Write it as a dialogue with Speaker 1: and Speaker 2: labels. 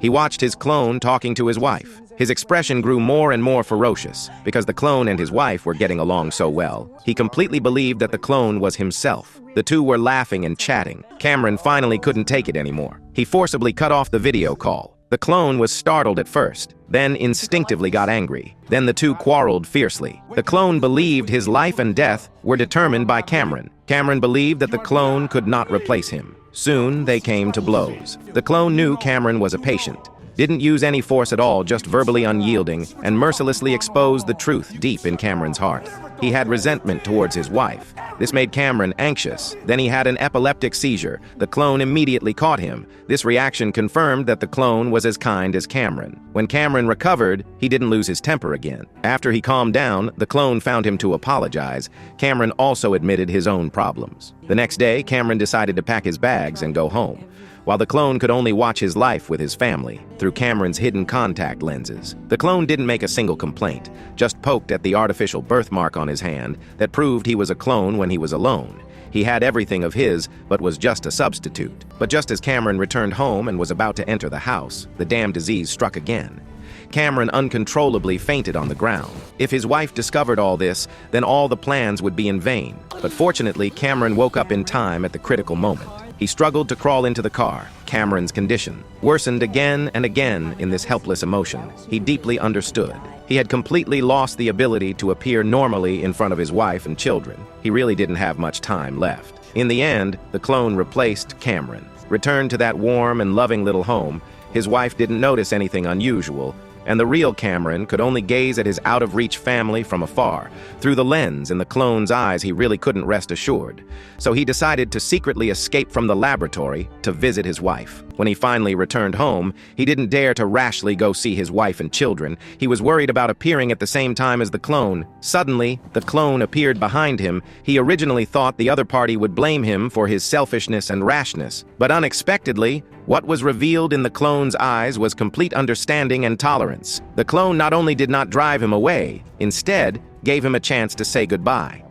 Speaker 1: He watched his clone talking to his wife. His expression grew more and more ferocious because the clone and his wife were getting along so well. He completely believed that the clone was himself. The two were laughing and chatting. Cameron finally couldn't take it anymore. He forcibly cut off the video call. The clone was startled at first, then instinctively got angry. Then the two quarreled fiercely. The clone believed his life and death were determined by Cameron. Cameron believed that the clone could not replace him. Soon they came to blows. The clone knew Cameron was a patient, didn't use any force at all, just verbally unyielding, and mercilessly exposed the truth deep in Cameron's heart. He had resentment towards his wife. This made Cameron anxious. Then he had an epileptic seizure. The clone immediately caught him. This reaction confirmed that the clone was as kind as Cameron. When Cameron recovered, he didn't lose his temper again. After he calmed down, the clone found him to apologize. Cameron also admitted his own problems. The next day, Cameron decided to pack his bags and go home, while the clone could only watch his life with his family through Cameron's hidden contact lenses. The clone didn't make a single complaint, just poked at the artificial birthmark on his hand that proved he was a clone when he was alone. He had everything of his, but was just a substitute. But just as Cameron returned home and was about to enter the house, the damn disease struck again. Cameron uncontrollably fainted on the ground. If his wife discovered all this, then all the plans would be in vain. But fortunately, Cameron woke up in time at the critical moment. He struggled to crawl into the car. Cameron's condition worsened again and again in this helpless emotion. He deeply understood. He had completely lost the ability to appear normally in front of his wife and children. He really didn't have much time left. In the end, the clone replaced Cameron. Returned to that warm and loving little home, his wife didn't notice anything unusual, and the real Cameron could only gaze at his out-of-reach family from afar. Through the lens in the clone's eyes, he really couldn't rest assured. So he decided to secretly escape from the laboratory to visit his wife. When he finally returned home, he didn't dare to rashly go see his wife and children. He was worried about appearing at the same time as the clone. Suddenly, the clone appeared behind him. He originally thought the other party would blame him for his selfishness and rashness. But unexpectedly, what was revealed in the clone's eyes was complete understanding and tolerance. The clone not only did not drive him away, instead gave him a chance to say goodbye.